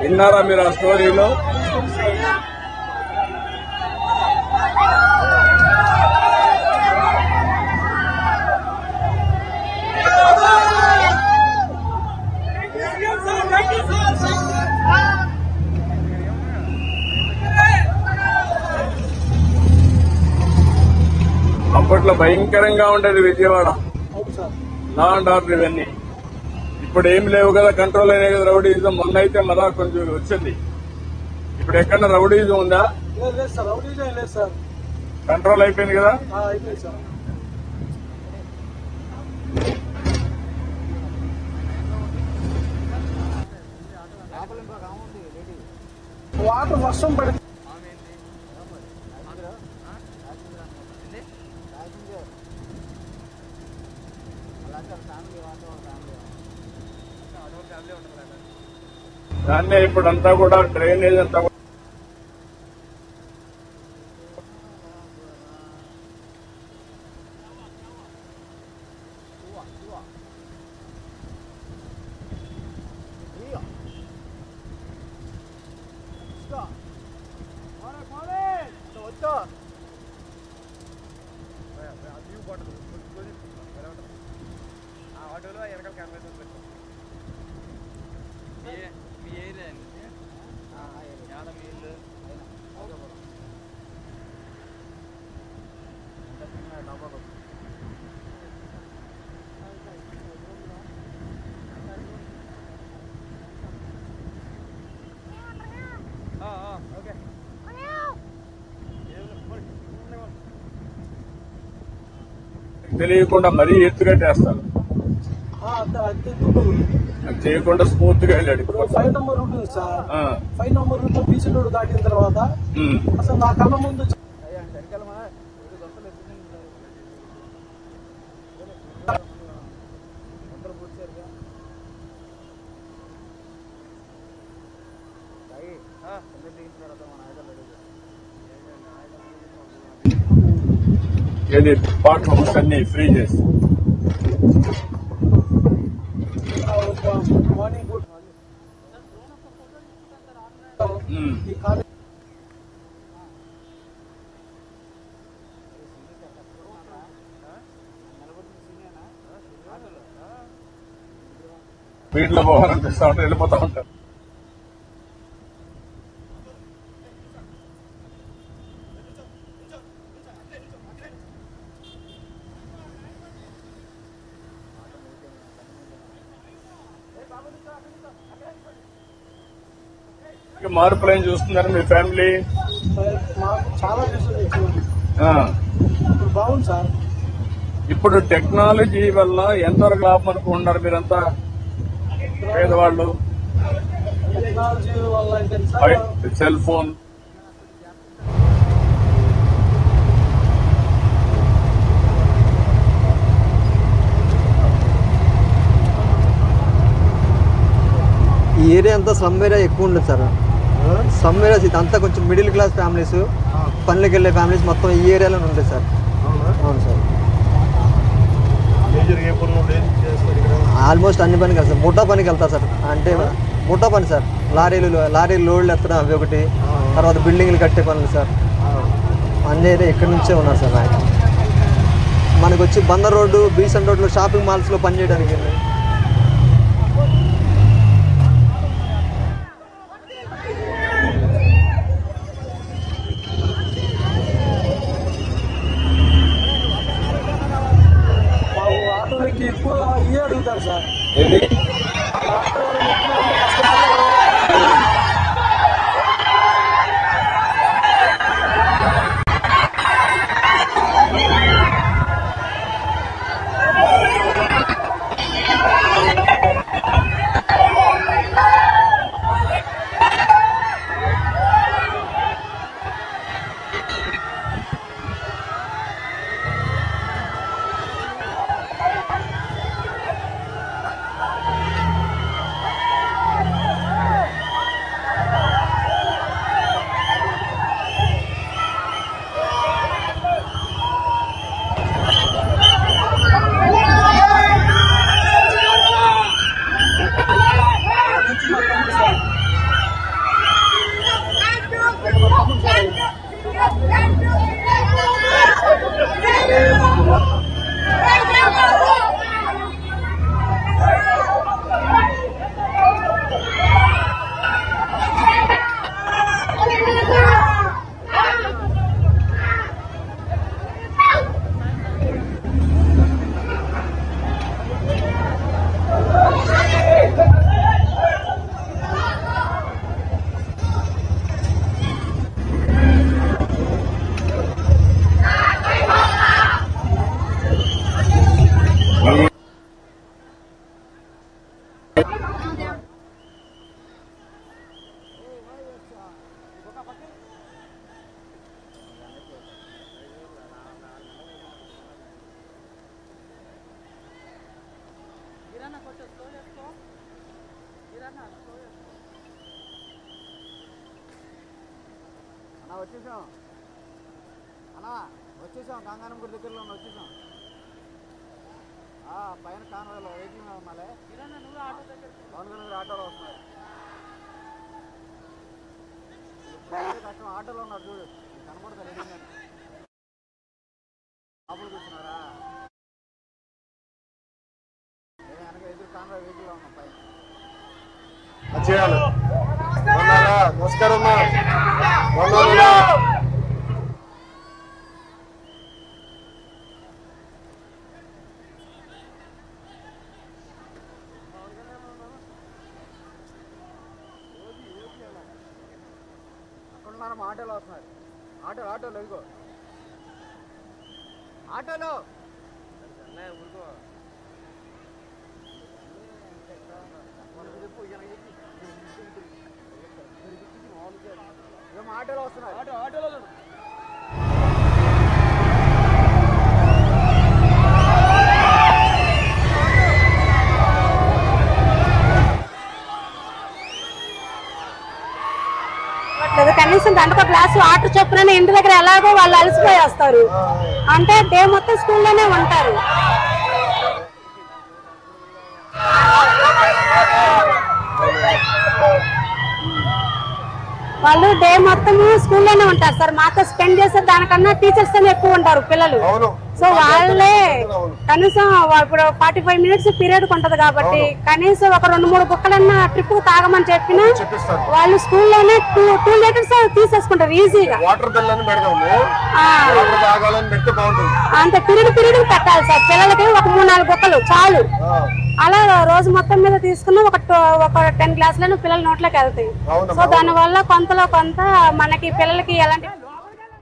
విన్నారా మీరు ఆ స్టోరీలో? అప్పట్లో భయంకరంగా ఉండేది విజయవాడ, లా అండ్ ఆర్డర్ ఇవన్నీ. ఇప్పుడు ఏం లేవు కదా, కంట్రోల్ అయినాయి కదా రౌడీజం. మొన్న అయితే మళ్ళా కొంచెం వచ్చింది. ఇప్పుడు ఎక్కడ రౌడీజం ఉందా? కంట్రోల్ అయిపోయింది కదా. వాటర్ వర్షం పడింది. దాన్నే ఇప్పుడంతా కూడా డ్రైనేజ్ అంతా తెలియకుండా మరీ ఎత్తుగట్టేస్తారు. చేయకుండా స్మూత్ గా వెళ్ళాడు. 5 నంబర్ రూట్ ఉంది sir. 5 number route beach road దాటిన తర్వాత అసలు నా కళ్ళ ముందు ఏది బాత్రూమ్స్ అన్ని ఫ్రీ చేసి మార్నింగ్ గుడ్ వీటిలో పోవాలనిపిస్తా ఉంటారు, వెళ్ళిపోతా ఉంటారు. మార్పులని చూస్తున్నారు మీ ఫ్యామిలీ? చాలా బాగుంది సార్. ఇప్పుడు టెక్నాలజీ వల్ల ఎంతవరకు లాభం అనుకుంటున్నారు మీరంతా పేదవాళ్ళు? టెక్నాలజీ వల్ల సెల్ ఫోన్ ఈ ఏరియా అంతా స్లమ్ ఏరియా ఎక్కువ ఉండదు సార్. స్లమ్ ఏరియాస్ ఇదంతా కొంచెం మిడిల్ క్లాస్ ఫ్యామిలీస్, పనులకు వెళ్ళే ఫ్యామిలీస్ మొత్తం ఈ ఏరియాలోనే ఉంటుంది సార్. అవును సార్. ఆల్మోస్ట్ అన్ని పనికి వెళ్తారు సార్. ముఠా పనికి వెళ్తారు సార్. అంటే ముఠా పని సార్. లారీలు లోడ్లు ఎత్తడం అవి ఒకటి, తర్వాత బిల్డింగ్లు కట్టే పనులు సార్. అన్ని ఏరియా ఇక్కడి నుంచే ఉన్నారు సార్. మనకు వచ్చి బందర్ రోడ్డు, బీసన్ రోడ్లో షాపింగ్ మాల్స్లో పనిచేయడానికి ఎక్కువ ఇవే అడుగుతారు సార్. అన్నా వచ్చేసాం అన్నా వచ్చేసాం గంగానం గుడి దగ్గరలో వచ్చేసాం పైన కాన్వాయ్లో వెహికల్ మీద ఉన్నాలే పవన్ కళ్యాణ్ ఆటోలో వస్తున్నారు కష్టం ఆటోలో ఉన్నారు చూడు కనపడతారు ఎదురుగా లోపల కూర్చున్నారా వెనక ఎదురు కాన్వాయ్ వెహికల్లో ఉన్నాం పైన నమస్కారం అక్కడున్నారమ్మ ఆటోలో వస్తున్నారు ఆటోలో ఇదిగో ఆటోలో ఆటోలో వస్తున్నారు ఆటోలో కనీసం గంటకు క్లాసు ఆర్డర్ చొప్పున ఇంటి దగ్గర ఎలాగో వాళ్ళు అలసిపోయి వస్తారు అంటే డే మొత్తం స్కూల్లోనే ఉంటారు. వాళ్ళు డే మొత్తం స్కూల్లోనే ఉంటారు సార్. మాతో స్పెండ్ చేసే దానికన్నా టీచర్స్ తోనే ఎక్కువ ఉంటారు పిల్లలు. సో వాళ్ళే కనీసం ఇప్పుడు 45 మినిట్స్ పీరియడ్ ఉంటది కాబట్టి కనీసం ఒక 2-3 బుక్కలన్నా ట్రిప్ తాగమని చెప్పినా వాళ్ళు స్కూల్లోనే 2 లీటర్స్ తీసేసుకుంటారు ఈజీగా. అంత పీరియడ్ పెట్టాలి సార్ పిల్లలకి. ఒక 3-4 బుక్కలు చాలు. అలా రోజు మొత్తం మీద తీసుకున్న ఒక 10 గ్లాసులను పిల్లల నోట్లోకి వెళ్తాయి. సో దాని వల్ల కొంతలో కొంత మనకి పిల్లలకి ఎలాంటి